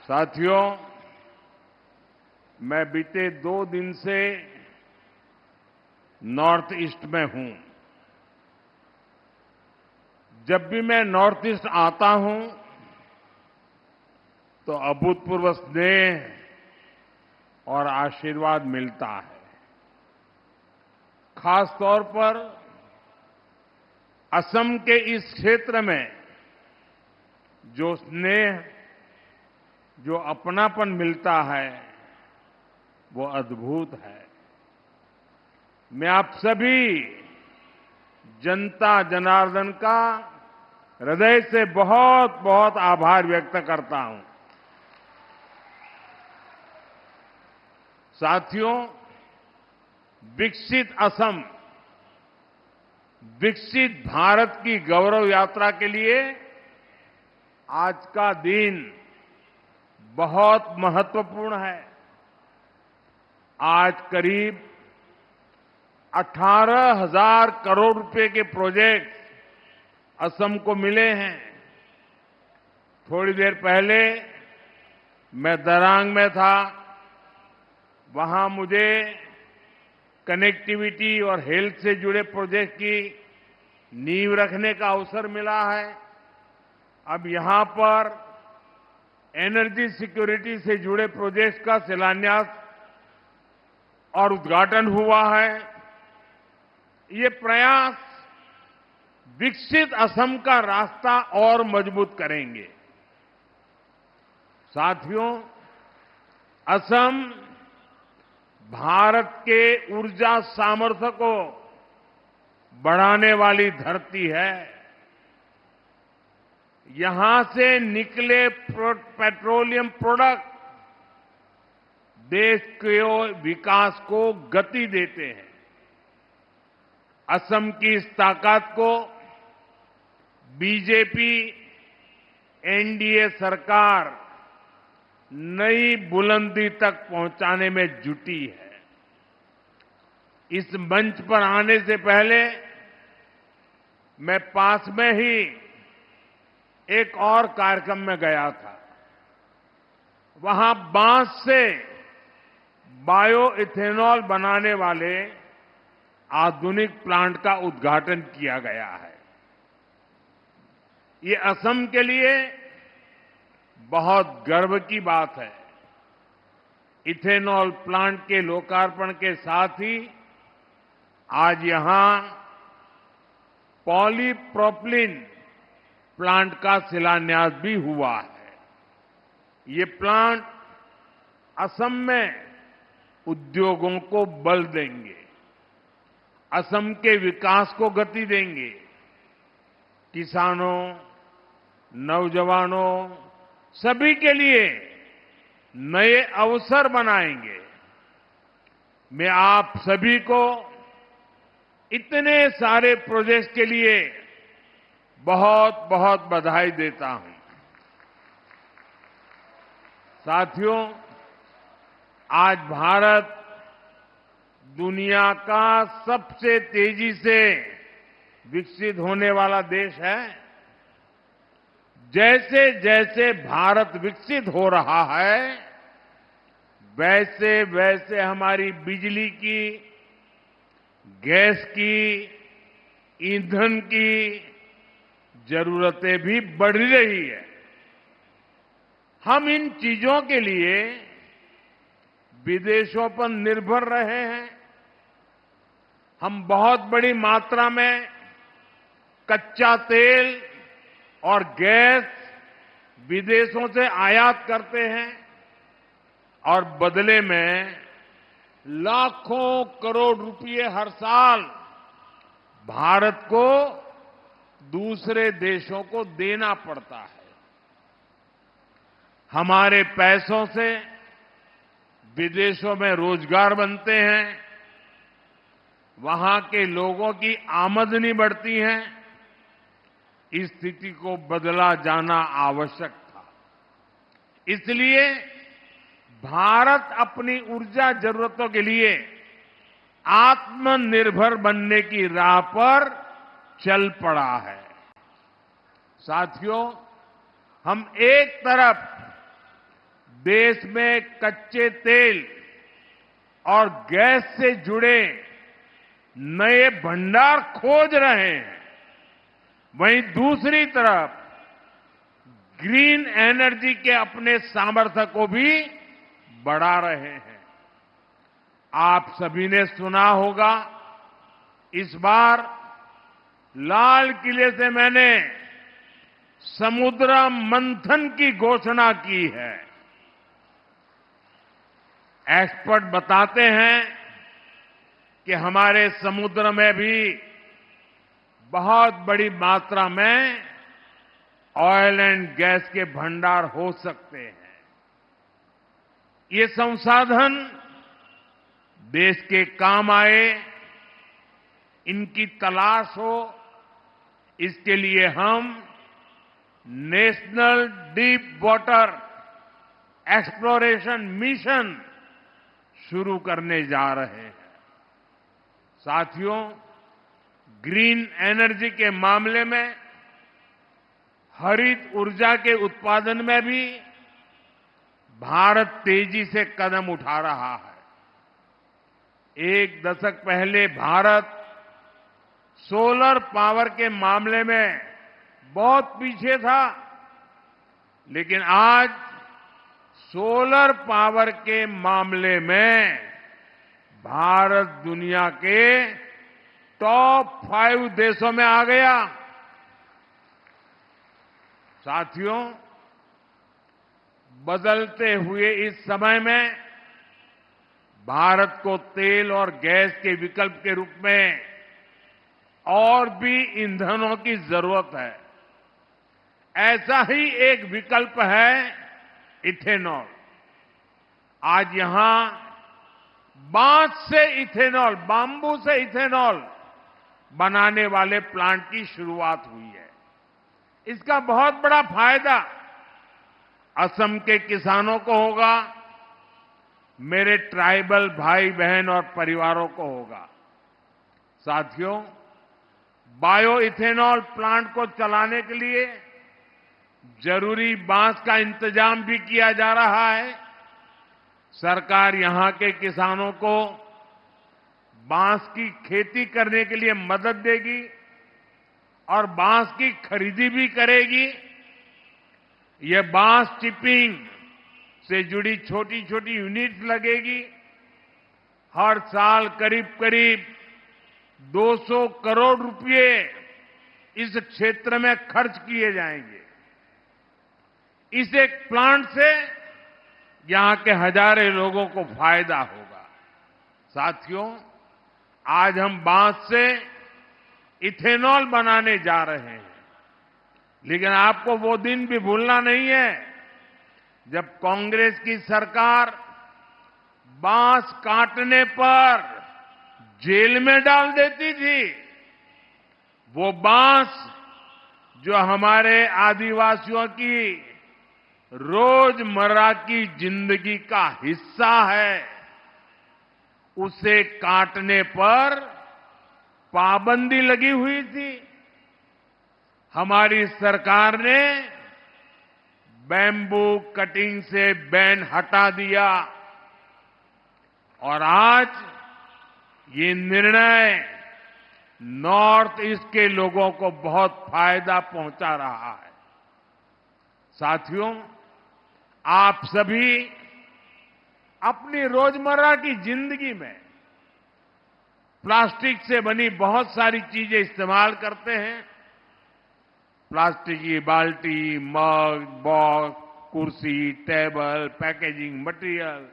साथियों, मैं बीते 2 दिन से नॉर्थ ईस्ट में हूं। जब भी मैं नॉर्थ ईस्ट आता हूं तो अभूतपूर्व स्नेह और आशीर्वाद मिलता है। खास तौर पर असम के इस क्षेत्र में जो स्नेह, जो अपनापन मिलता है, वो अद्भुत है। मैं आप सभी जनता जनार्दन का हृदय से बहुत बहुत आभार व्यक्त करता हूं। साथियों, विकसित असम, विकसित भारत की गौरव यात्रा के लिए आज का दिन बहुत महत्वपूर्ण है। आज करीब 18,000 करोड़ रुपए के प्रोजेक्ट असम को मिले हैं। थोड़ी देर पहले मैं दरांग में था। वहां मुझे कनेक्टिविटी और हेल्थ से जुड़े प्रोजेक्ट की नींव रखने का अवसर मिला है। अब यहां पर एनर्जी सिक्योरिटी से जुड़े प्रोजेक्ट्स का शिलान्यास और उद्घाटन हुआ है। ये प्रयास विकसित असम का रास्ता और मजबूत करेंगे। साथियों, असम भारत के ऊर्जा सामर्थ्य को बढ़ाने वाली धरती है। यहां से निकले पेट्रोलियम प्रोडक्ट देश के विकास को गति देते हैं। असम की इस ताकत को बीजेपी एनडीए सरकार नई बुलंदी तक पहुंचाने में जुटी है। इस मंच पर आने से पहले मैं पास में ही एक और कार्यक्रम में गया था। वहां बांस से बायो इथेनॉल बनाने वाले आधुनिक प्लांट का उद्घाटन किया गया है। ये असम के लिए बहुत गर्व की बात है। इथेनॉल प्लांट के लोकार्पण के साथ ही आज यहां पॉलीप्रोपिलीन प्लांट का शिलान्यास भी हुआ है। ये प्लांट असम में उद्योगों को बल देंगे, असम के विकास को गति देंगे, किसानों, नौजवानों, सभी के लिए नए अवसर बनाएंगे। मैं आप सभी को इतने सारे प्रोजेक्ट्स के लिए बहुत बहुत बधाई देता हूं। साथियों, आज भारत दुनिया का सबसे तेजी से विकसित होने वाला देश है। जैसे जैसे भारत विकसित हो रहा है, वैसे वैसे हमारी बिजली की, गैस की, ईंधन की जरूरतें भी बढ़ रही है। हम इन चीजों के लिए विदेशों पर निर्भर रहे हैं। हम बहुत बड़ी मात्रा में कच्चा तेल और गैस विदेशों से आयात करते हैं और बदले में लाखों करोड़ रुपए हर साल भारत को दूसरे देशों को देना पड़ता है। हमारे पैसों से विदेशों में रोजगार बनते हैं, वहां के लोगों की आमदनी बढ़ती है। इस स्थिति को बदला जाना आवश्यक था। इसलिए भारत अपनी ऊर्जा जरूरतों के लिए आत्मनिर्भर बनने की राह पर चल पड़ा है। साथियों, हम एक तरफ देश में कच्चे तेल और गैस से जुड़े नए भंडार खोज रहे हैं, वहीं दूसरी तरफ ग्रीन एनर्जी के अपने सामर्थ्य को भी बढ़ा रहे हैं। आप सभी ने सुना होगा, इस बार लाल किले से मैंने समुद्र मंथन की घोषणा की है। एक्सपर्ट बताते हैं कि हमारे समुद्र में भी बहुत बड़ी मात्रा में ऑयल एंड गैस के भंडार हो सकते हैं। ये संसाधन देश के काम आए, इनकी तलाश हो, इसके लिए हम national deep water exploration mission शुरू करने जा रहे हैं। साथियों, ग्रीन एनर्जी के मामले में हरित ऊर्जा के उत्पादन में भी भारत तेजी से कदम उठा रहा है। एक दशक पहले भारत सोलर पावर के मामले में बहुत पीछे था, लेकिन आज सोलर पावर के मामले में भारत दुनिया के टॉप 5 देशों में आ गया। साथियों, बदलते हुए इस समय में भारत को तेल और गैस के विकल्प के रूप में और भी ईंधनों की जरूरत है। ऐसा ही एक विकल्प है इथेनॉल। आज यहां बांस से इथेनॉल, बाम्बू से इथेनॉल बनाने वाले प्लांट की शुरुआत हुई है। इसका बहुत बड़ा फायदा असम के किसानों को होगा, मेरे ट्राइबल भाई बहन और परिवारों को होगा। साथियों, बायो इथेनॉल प्लांट को चलाने के लिए जरूरी बांस का इंतजाम भी किया जा रहा है। सरकार यहां के किसानों को बांस की खेती करने के लिए मदद देगी और बांस की खरीदी भी करेगी। यह बांस चिपिंग से जुड़ी छोटी छोटी यूनिट्स लगेगी। हर साल करीब करीब 200 करोड़ रुपए इस क्षेत्र में खर्च किए जाएंगे। इस एक प्लांट से यहां के हजारों लोगों को फायदा होगा। साथियों, आज हम बांस से इथेनॉल बनाने जा रहे हैं, लेकिन आपको वो दिन भी भूलना नहीं है जब कांग्रेस की सरकार बांस काटने पर जेल में डाल देती थी। वो बांस जो हमारे आदिवासियों की रोजमर्रा की जिंदगी का हिस्सा है, उसे काटने पर पाबंदी लगी हुई थी। हमारी सरकार ने बैम्बू कटिंग से बैन हटा दिया और आज ये निर्णय नॉर्थ ईस्ट के लोगों को बहुत फायदा पहुंचा रहा है। साथियों, आप सभी अपनी रोजमर्रा की जिंदगी में प्लास्टिक से बनी बहुत सारी चीजें इस्तेमाल करते हैं। प्लास्टिक की बाल्टी, मग, बॉक्स, कुर्सी, टेबल, पैकेजिंग मटेरियल,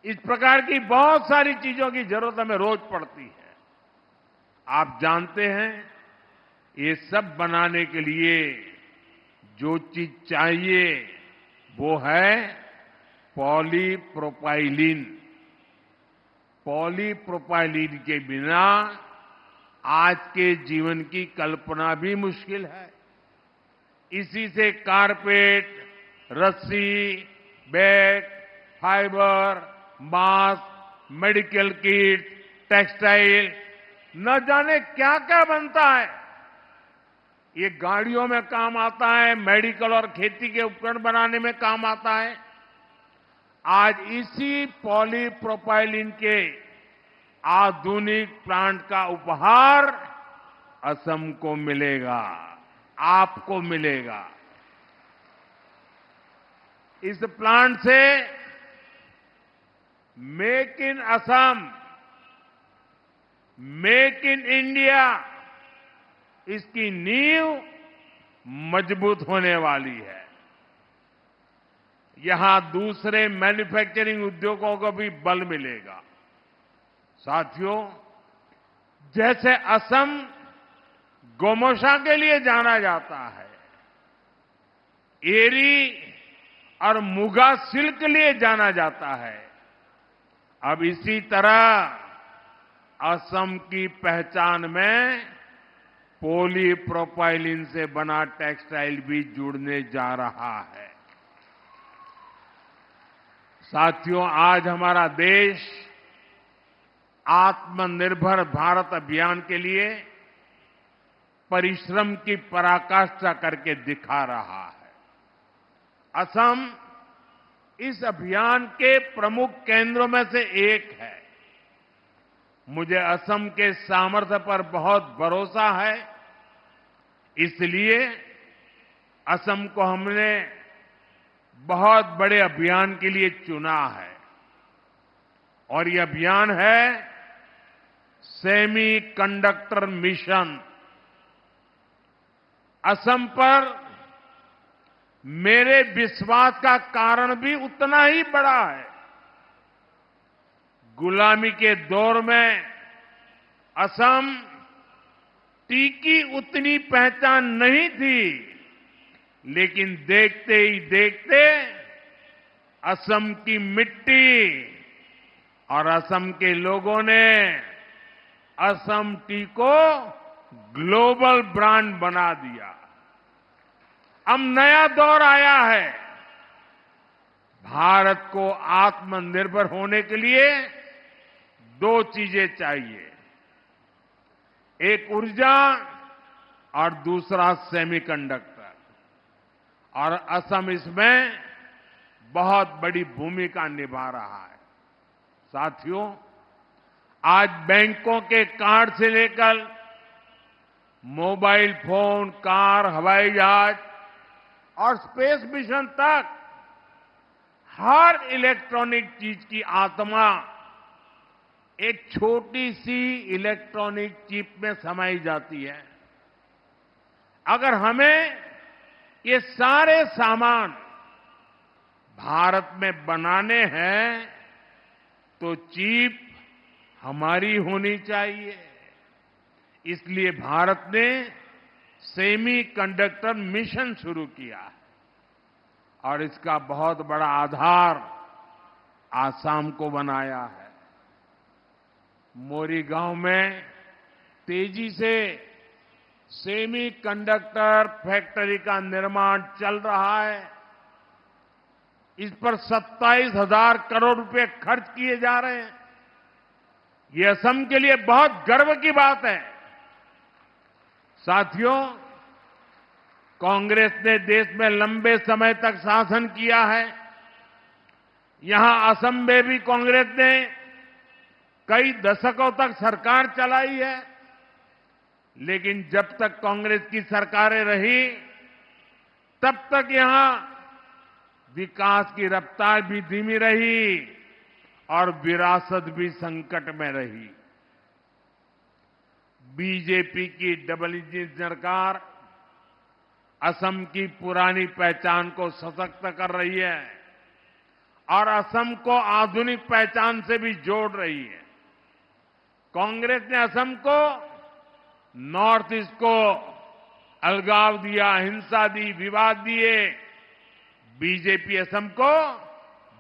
इस प्रकार की बहुत सारी चीजों की जरूरत हमें रोज पड़ती है। आप जानते हैं, ये सब बनाने के लिए जो चीज चाहिए वो है पॉलीप्रोपाइलीन। पॉलीप्रोपाइलीन के बिना आज के जीवन की कल्पना भी मुश्किल है। इसी से कारपेट, रस्सी, bag, fibre, mask, medical kit, textile, न जाने क्या क्या बनता है। ये गाड़ियों में काम आता है, मेडिकल और खेती के उपकरण बनाने में काम आता है। आज इसी पॉलीप्रोपाइलिन के आधुनिक प्लांट का उपहार असम को मिलेगा, आपको मिलेगा। इस प्लांट से make in Assam, make in India, इसकी नींव मजबूत होने वाली है। यहां दूसरे मैन्युफैक्चरिंग उद्योगों को भी बल मिलेगा। साथियों, जैसे असम गोमोशा के लिए जाना जाता है, एरी और मुगा सिल्क के लिए जाना जाता है, अब इसी तरह असम की पहचान में पॉलीप्रोपाइलिन से बना टेक्सटाइल भी जुड़ने जा रहा है। साथियों, आज हमारा देश आत्मनिर्भर भारत अभियान के लिए परिश्रम की पराकाष्ठा करके दिखा रहा है। असम इस अभियान के प्रमुख केंद्रों में से एक है। मुझे असम के सामर्थ्य पर बहुत भरोसा है, इसलिए असम को हमने बहुत बड़े अभियान के लिए चुना है। और ये अभियान है सेमी कंडक्टर मिशन। असम पर मेरे विश्वास का कारण भी उतना ही बड़ा है। गुलामी के दौर में असम टीकी उतनी पहचान नहीं थी, लेकिन देखते ही देखते असम की मिट्टी और असम के लोगों ने असम टी को ग्लोबल ब्रांड बना दिया। अब नया दौर आया है। भारत को आत्मनिर्भर होने के लिए दो चीजें चाहिए, एक ऊर्जा और दूसरा सेमीकंडक्टर, और असम इसमें बहुत बड़ी भूमिका निभा रहा है। साथियों, आज बैंकों के कार्ड से लेकर मोबाइल फोन, कार, हवाई जहाज और स्पेस मिशन तक हर इलेक्ट्रॉनिक चीज की आत्मा एक छोटी सी इलेक्ट्रॉनिक चिप में समाई जाती है। अगर हमें ये सारे सामान भारत में बनाने हैं तो चिप हमारी होनी चाहिए। इसलिए भारत ने सेमी कंडक्टर मिशन शुरू किया है और इसका बहुत बड़ा आधार आसाम को बनाया है। मोरीगांव में तेजी से सेमी कंडक्टर फैक्ट्री का निर्माण चल रहा है। इस पर 27,000 करोड़ रुपए खर्च किए जा रहे हैं। ये असम के लिए बहुत गर्व की बात है। साथियों, कांग्रेस ने देश में लंबे समय तक शासन किया है। यहां असम में भी कांग्रेस ने कई दशकों तक सरकार चलाई है, लेकिन जब तक कांग्रेस की सरकारें रही तब तक यहां विकास की रफ्तार भी धीमी रही और विरासत भी संकट में रही। बीजेपी की डबल इंजन सरकार असम की पुरानी पहचान को सशक्त कर रही है और असम को आधुनिक पहचान से भी जोड़ रही है। कांग्रेस ने असम को नॉर्थ ईस्ट को अलगाव दिया, हिंसा दी, विवाद दिए। बीजेपी असम को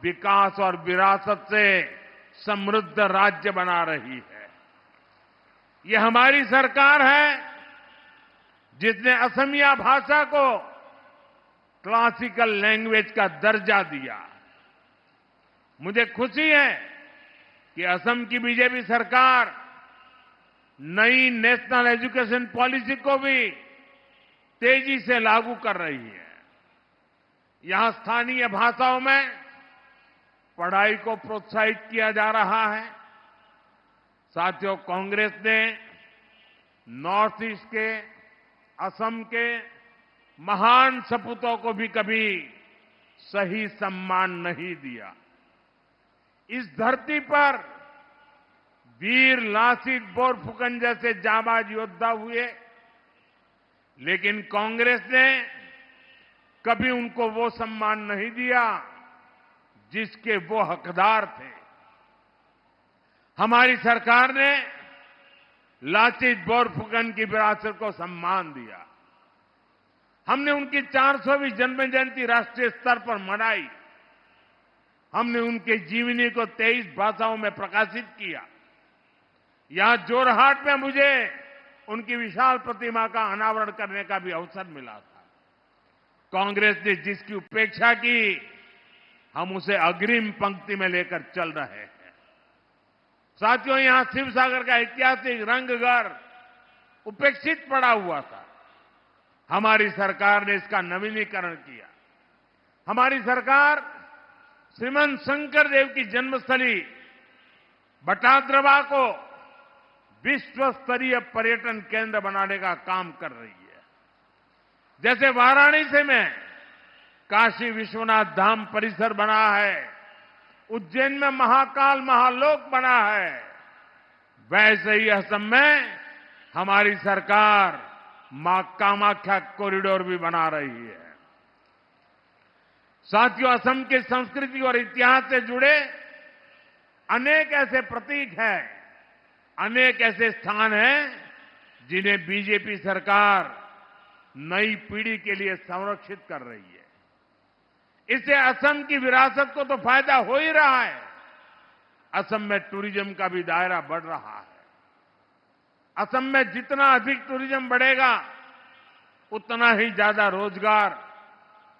विकास और विरासत से समृद्ध राज्य बना रही है। ये हमारी सरकार है जिसने असमिया भाषा को क्लासिकल लैंग्वेज का दर्जा दिया। मुझे खुशी है कि असम की बीजेपी सरकार नई नेशनल एजुकेशन पॉलिसी को भी तेजी से लागू कर रही है। यहां स्थानीय भाषाओं में पढ़ाई को प्रोत्साहित किया जा रहा है। साथियों, कांग्रेस ने नॉर्थ ईस्ट के, असम के महान सपूतों को भी कभी सही सम्मान नहीं दिया। इस धरती पर वीर लासित बोरफुकन जैसे जाबाज योद्धा हुए, लेकिन कांग्रेस ने कभी उनको वो सम्मान नहीं दिया जिसके वो हकदार थे। हमारी सरकार ने लासित बोरफुकन की विरासत को सम्मान दिया। हमने उनकी 400वीं जन्म जयंती राष्ट्रीय स्तर पर मनाई। हमने उनके जीवनी को 23 भाषाओं में प्रकाशित किया। यहां जोरहाट में मुझे उनकी विशाल प्रतिमा का अनावरण करने का भी अवसर मिला था। कांग्रेस ने जिसकी उपेक्षा की, हम उसे अग्रिम पंक्ति में लेकर चल रहे हैं। साथियों, यहां शिवसागर का ऐतिहासिक रंगघर उपेक्षित पड़ा हुआ था। हमारी सरकार ने इसका नवीनीकरण किया। हमारी सरकार श्रीमंत शंकर देव की जन्मस्थली बटाद्रवा को विश्व स्तरीय पर्यटन केंद्र बनाने का काम कर रही है। जैसे वाराणसी में काशी विश्वनाथ धाम परिसर बना है, उज्जैन में महाकाल महालोक बना है, वैसे ही असम में हमारी सरकार मां कामाख्या कॉरिडोर भी बना रही है। साथियों, असम की संस्कृति और इतिहास से जुड़े अनेक ऐसे प्रतीक हैं, अनेक ऐसे स्थान हैं जिन्हें बीजेपी सरकार नई पीढ़ी के लिए संरक्षित कर रही है। इससे असम की विरासत को तो फायदा हो ही रहा है, असम में टूरिज्म का भी दायरा बढ़ रहा है। असम में जितना अधिक टूरिज्म बढ़ेगा, उतना ही ज्यादा रोजगार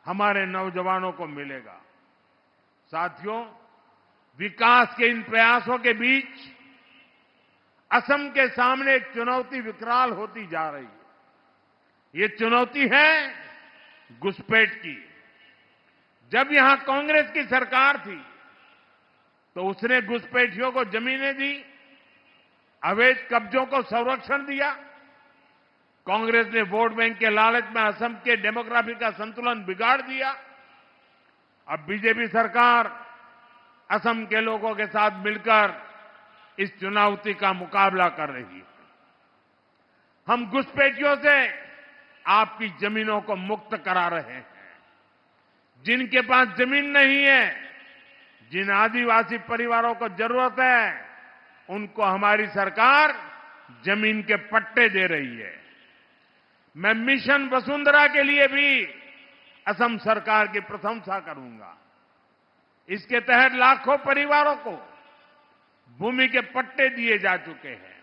हमारे नौजवानों को मिलेगा। साथियों, विकास के इन प्रयासों के बीच असम के सामने एक चुनौती विकराल होती जा रही है। ये चुनौती है घुसपैठ की। जब यहां कांग्रेस की सरकार थी तो उसने घुसपैठियों को जमीनें दी, अवैध कब्जों को संरक्षण दिया। कांग्रेस ने वोट बैंक के लालच में असम के डेमोग्राफी का संतुलन बिगाड़ दिया। अब बीजेपी सरकार असम के लोगों के साथ मिलकर इस चुनौती का मुकाबला कर रही है। हम घुसपैठियों से आपकी जमीनों को मुक्त करा रहे हैं। जिनके पास जमीन नहीं है, जिन आदिवासी परिवारों को जरूरत है, उनको हमारी सरकार जमीन के पट्टे दे रही है। मैं मिशन वसुंधरा के लिए भी असम सरकार की प्रशंसा करूंगा। इसके तहत लाखों परिवारों को भूमि के पट्टे दिए जा चुके हैं।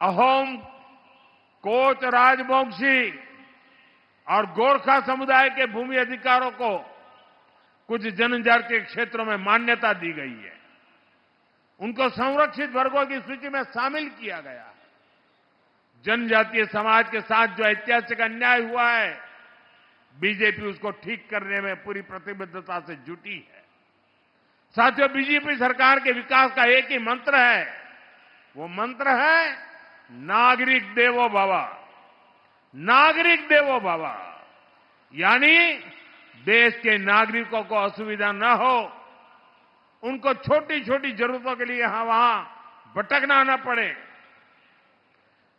अहोम, कोच राजवंशी और गोरखा समुदाय के भूमि अधिकारों को कुछ जनजातीय क्षेत्रों में मान्यता दी गई है। उनको संरक्षित वर्गों की सूची में शामिल किया गया है। जनजातीय समाज के साथ जो ऐतिहासिक अन्याय हुआ है, बीजेपी उसको ठीक करने में पूरी प्रतिबद्धता से जुटी है। साथियों, बीजेपी सरकार के विकास का एक ही मंत्र है, वो मंत्र है नागरिक देवो भव। नागरिक देवो भव यानी देश के नागरिकों को असुविधा न हो, उनको छोटी छोटी जरूरतों के लिए यहां वहां भटकना न पड़े।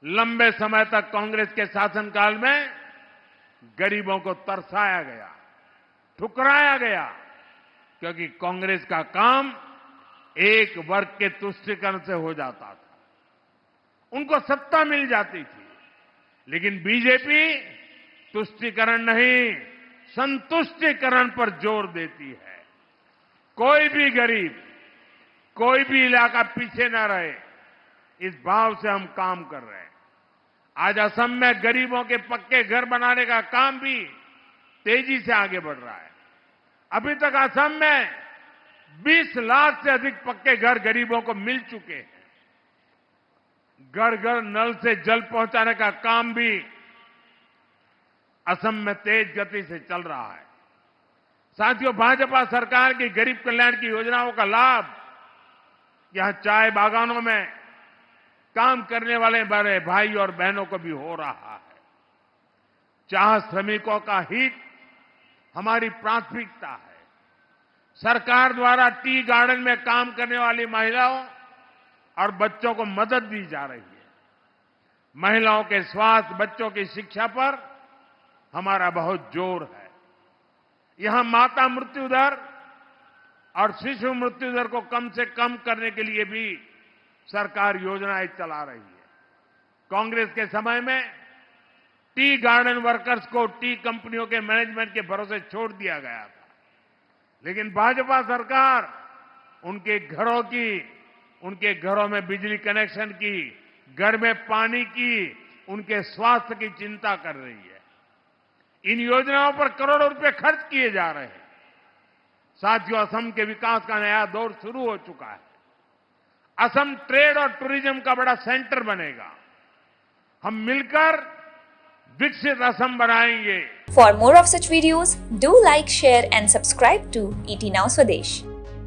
लंबे समय तक कांग्रेस के शासनकाल में गरीबों को तरसाया गया, ठुकराया गया, क्योंकि कांग्रेस का काम एक वर्ग के तुष्टीकरण से हो जाता था। उनको सत्ता मिल जाती थी। लेकिन बीजेपी तुष्टीकरण नहीं, संतुष्टीकरण पर जोर देती है। कोई भी गरीब, कोई भी इलाका पीछे न रहे, इस भाव से हम काम कर रहे हैं। आज असम में गरीबों के पक्के घर बनाने का काम भी तेजी से आगे बढ़ रहा है। अभी तक असम में 20 लाख से अधिक पक्के घर गरीबों को मिल चुके हैं। घर घर नल से जल पहुंचाने का काम भी असम में तेज गति से चल रहा है। साथियों, भाजपा सरकार की गरीब कल्याण की योजनाओं का लाभ यहां चाय बागानों में काम करने वाले बड़े भाई और बहनों को भी हो रहा है। चाह श्रमिकों का हित हमारी प्राथमिकता है। सरकार द्वारा टी गार्डन में काम करने वाली महिलाओं और बच्चों को मदद दी जा रही है। महिलाओं के स्वास्थ्य, बच्चों की शिक्षा पर हमारा बहुत जोर है। यहां माता मृत्यु दर और शिशु मृत्यु दर को कम से कम करने के लिए भी सरकार योजनाएं चला रही है। कांग्रेस के समय में टी गार्डन वर्कर्स को टी कंपनियों के मैनेजमेंट के भरोसे छोड़ दिया गया था, लेकिन भाजपा सरकार उनके घरों में बिजली कनेक्शन की, घर में पानी की, उनके स्वास्थ्य की चिंता कर रही है। इन योजनाओं पर करोड़ों रुपए खर्च किए जा रहे हैं। साथियों, असम के विकास का नया दौर शुरू हो चुका है। असम ट्रेड और टूरिज्म का बड़ा सेंटर बनेगा। हम मिलकर विकसित असम बनाएंगे। For more of such videos, do like, share and subscribe to ET Now Swadesh.